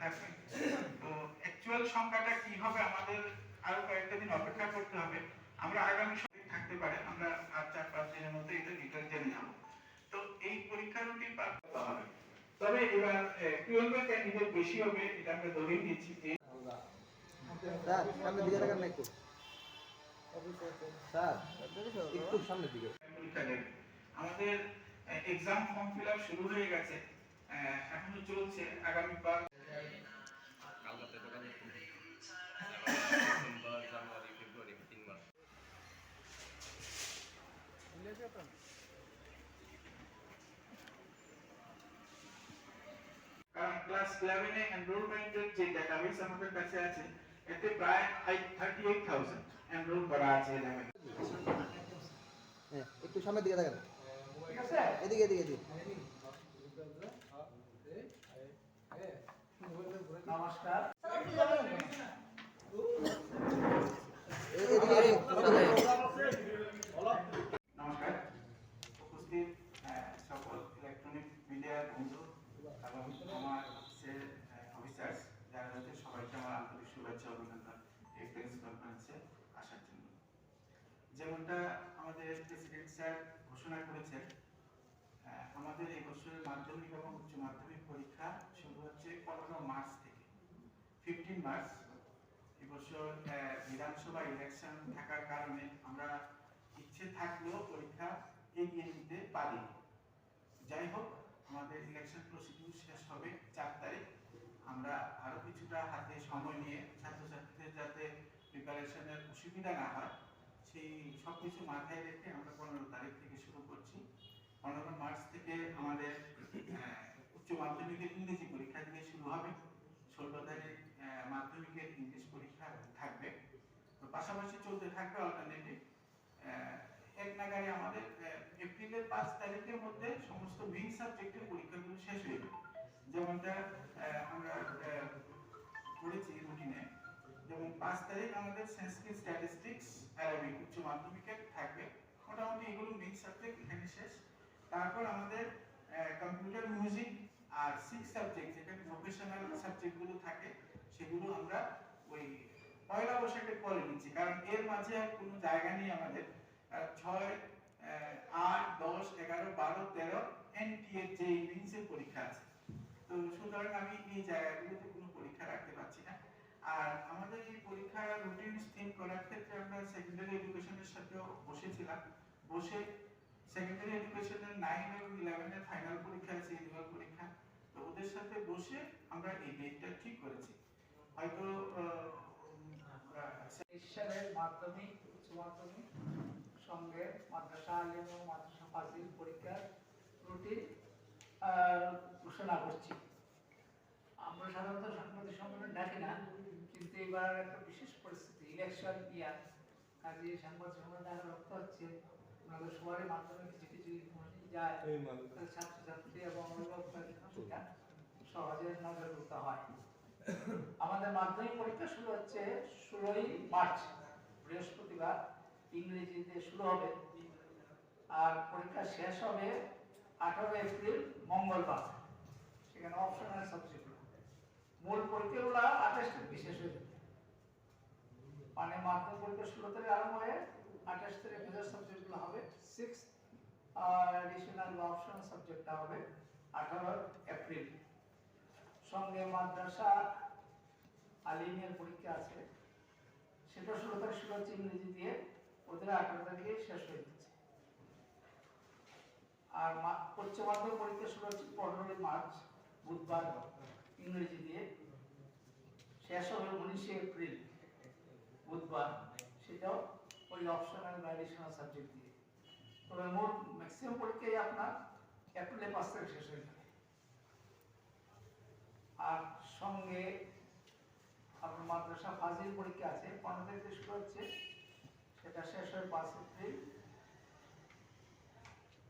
থাকবে। তো অ্যাকচুয়াল সংখ্যাটা কি হবে আমাদের আরো কয়েকটা দিন অপেক্ষা করতে হবে। আমরা আগামী সপ্তাহে থাকতে পারে, আমরা আর 4-5 দিনের মধ্যে এটা ডিটেইল জেনে যাব। তো এই পরীক্ষা রুটিন পার করতে হবে। তবে এবার 12 ক্যান্ডিডেট বেশি হবে, এটা আমরা ধরে নিচ্ছি। স্যার সামনের দিকে তাকান না একটু, স্যার একটু সামনের দিকে। পরীক্ষা দেবে। আমাদের এক্সাম ফর্ম ফিল আপ শুরু হয়ে গেছে, এখনো চলছে। আগামী বার ডিসেম্বর, জানুয়ারি, ফেব্রুয়ারি 3 মাস। কারণ ক্লাস 11 এ এনরোলমেন্টের যে ডাটাবেস আমাদের কাছে আছে, এতে প্রায় 38,000 এনরোল করা আছে 11। হ্যাঁ একটু সামনের দিকে তাকান, ঠিক আছে? এদিকে এদিকে এদিকে। নমস্কার। এদিকে নমস্কার। উপস্থিত সকল ইলেকট্রনিক মিডিয়ার বন্ধু এবং আমার অফিসার্স যারা রয়েছে, সবাইকে আমার আন্তরিক শুভেচ্ছা অভিনন্দন এই প্রেস কনফারেন্সে আসার জন্য। যেমনটা আমাদের প্রেসিডেন্ট স্যার ঘোষণা করেছেন, আমাদের এই বছরের মাধ্যমিক এবং উচ্চ মাধ্যমিক পরীক্ষা শুরু হচ্ছে 15 মার্চ থেকে 15 মার্চ। এবছর বিধানসভা ইলেকশন থাকার কারণে আমরা ইচ্ছে থাকলেও পরীক্ষা এগিয়ে নিতে পারি। যাই হোক, আমাদের ইলেকশন প্রসিডিউর শেষ হবে 4 তারিখ। আমরা আরো কিছুটা হাতে সময় নিয়ে ছাত্রছাত্রীদের যাতে প্রিপারেশনের অসুবিধা না হয়, সেই সবকিছু মাথায় রেখে আমরা 15 তারিখ থেকে শুরু করছি। 15 মার্চ থেকে আমাদের উচ্চ মাধ্যমিকের ইংরেজি পরীক্ষা দিয়ে শুরু হবে। 16 তারিখ মাধ্যমিকের ইংলিশ পরীক্ষা থাকবে। তো পাশাপাশি চলতে থাকবে অল্টারনেটিভ। এক নাগারে আমাদের এপ্রিলের 5 তারিখের মধ্যে সমস্ত মেইন সাবজেক্টের পরীক্ষাগুলো শেষ হয়ে যাবে। যেমনটা আমরা পড়েছি রুটিনে, যেমন 5 তারিখ আমাদের সংস্কৃত, স্ট্যাটিস্টিক্স, অ্যারাবিক উচ্চ মাধ্যমিকের থাকবে। মোটামুটি এগুলো মেইন সাবজেক্ট এখানে শেষ। তারপর আমাদের কম্পিউটার, মিউজিক আর 6 সাবজেক্ট যেটা প্রফেশনাল সাবজেক্টগুলো থাকে, সেগুলো আমরা ওই পয়লা বৈশাখের পরে নিচ্ছি, কারণ এর মাঝে আর কোনো জায়গা নেই আমাদের। 6, 8, 10, 11, 12, 13 এনটিএ যে মেইনসের পরীক্ষা আছে। তো সুতরাং আমি এই জায়গাগুলোতে কোনো পরীক্ষা রাখতে পারছি না। আর আমাদের এই পরীক্ষার রুটিন স্থির করার ক্ষেত্রে আমরা সেকেন্ডারি এডুকেশনের সাথেও বসেছিলাম। বসে সেকেন্ডারি এডুকেশনের 9 এবং 11 এর ফাইনাল পরীক্ষা আছে, অ্যানুয়াল পরীক্ষা। তো ওদের সাথে বসে আমরা এই ডেটটা ঠিক করেছি। হয়তো সালের মাধ্যমিক, উচ্চ মাধ্যমিক সঙ্গে মাদ্রাসা আলিম এবং মাদ্রাসা ফাজিল পরীক্ষার রুটিন ঘোষণা করছি। আমরা সাধারণত সাংবাদিক সম্মেলন ডাকি না, কিন্তু এবার একটা বিশেষ পরিস্থিতি, ইলেকশন ইয়ার, কাজে সাংবাদিক সম্মেলন ডাকার অর্থ হচ্ছে আমাদের সবারই মাধ্যমে কিছু কিছু ইনফরমেশন যায়, ছাত্রছাত্রী এবং অভিভাবকরা সহজে নজরভুক্ত হয়। আমাদের মাধ্যমিক পরীক্ষা শুরু হচ্ছে 16 মার্চ বৃহস্পতিবার, ইংরেজিতে শুরু হবে, আর পরীক্ষা শেষ হবে 18 এপ্রিল মঙ্গলবার। সেখানে অপশনাল সাবজেক্ট, মূল পরীক্ষাগুলো 28 তারিখ শেষ হয়ে যাবে। মানে মাধ্যমিক পরীক্ষা 16 তারিখ আরম্ভ হয়ে 28 তারিখ মেজর সাবজেক্টগুলো হবে, 6 অ্যাডিশনাল বা অপশনাল সাবজেক্টটা হবে 18 এপ্রিল। সঙ্গে মাদ্রাসা আলিমের পরীক্ষা আছে, সেটা 16 তারিখ শুরু হচ্ছে ইংরেজি দিয়ে, ওদের 18 তারিখে শেষ হয়ে যাচ্ছে। আর উচ্চ মাধ্যমিক পরীক্ষা শুরু হচ্ছে 15 মার্চ বুধবার ইংরেজি দিয়ে, শেষ হবে 19 এপ্রিল বুধবার, সেটাও ওই অপশনাল বা অ্যাডিশনাল সাবজেক্ট দিয়ে। তবে মোট ম্যাক্সিমাম পরীক্ষাই আপনার এপ্রিলের 5 তারিখ শেষ হয়ে যাবে। আর সঙ্গে আপনার মাদ্রাসা ফাজিল পরীক্ষা আছে, 15 তারিখে শুরু হচ্ছে, সেটা শেষ হয় 5 এপ্রিল।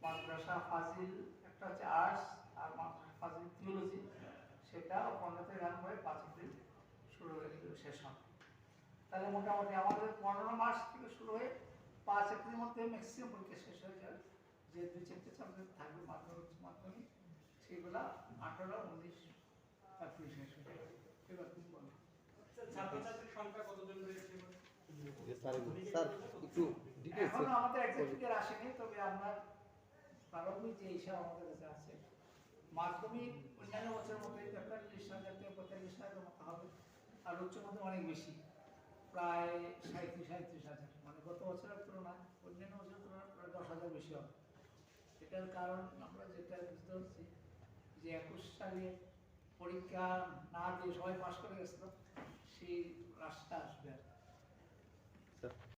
মাদ্রাসা ফাজিল একটা হচ্ছে আর্টস, আর মাদ্রাসা ফাজিল থিওলজি, সেটা 15 তারিখ আরম্ভ হয়ে 5 এপ্রিল শুরু হয়ে শেষ হবে। তাহলে মোটামুটি আমাদের 15 মার্চ থেকে শুরু হয়ে 5 এপ্রিলের মধ্যে ম্যাক্সিমাম পরীক্ষা শেষ হয়ে যাবে। যে 2-4টা সাবজেক্ট থাকবে মাধ্যমিক, উচ্চ মাধ্যমিক, সেগুলা 18, 19 তারপরে শেষ হয়ে যাবে। এবার তুমি বলো। ছাত্রছাত্রীর সংখ্যা কতজন রয়েছে? স্যার একটু ডিটেলস এখনো আমাদের এক্সাক্ট ফিগার আসেনি, তবে আমরা প্রারম্ভিক যে হিসাব আমাদের কাছে আছে, মাধ্যমিক অন্যান্য বছরের মতো 43,000 থেকে 45,000 মতো হবে, আর উচ্চ মাধ্যমিক অনেক বেশি, প্রায় 37,000। মানে গত বছরের তুলনায় অন্যান্য বছরের তুলনায় প্রায় 10,000 বেশি হবে। এটার কারণ আমরা যেটা বুঝতে পারছি যে 21 সালে পরীক্ষা না দিয়ে সবাই পাশ করে গেছিল, সেই রাশটা আসবে আর কি।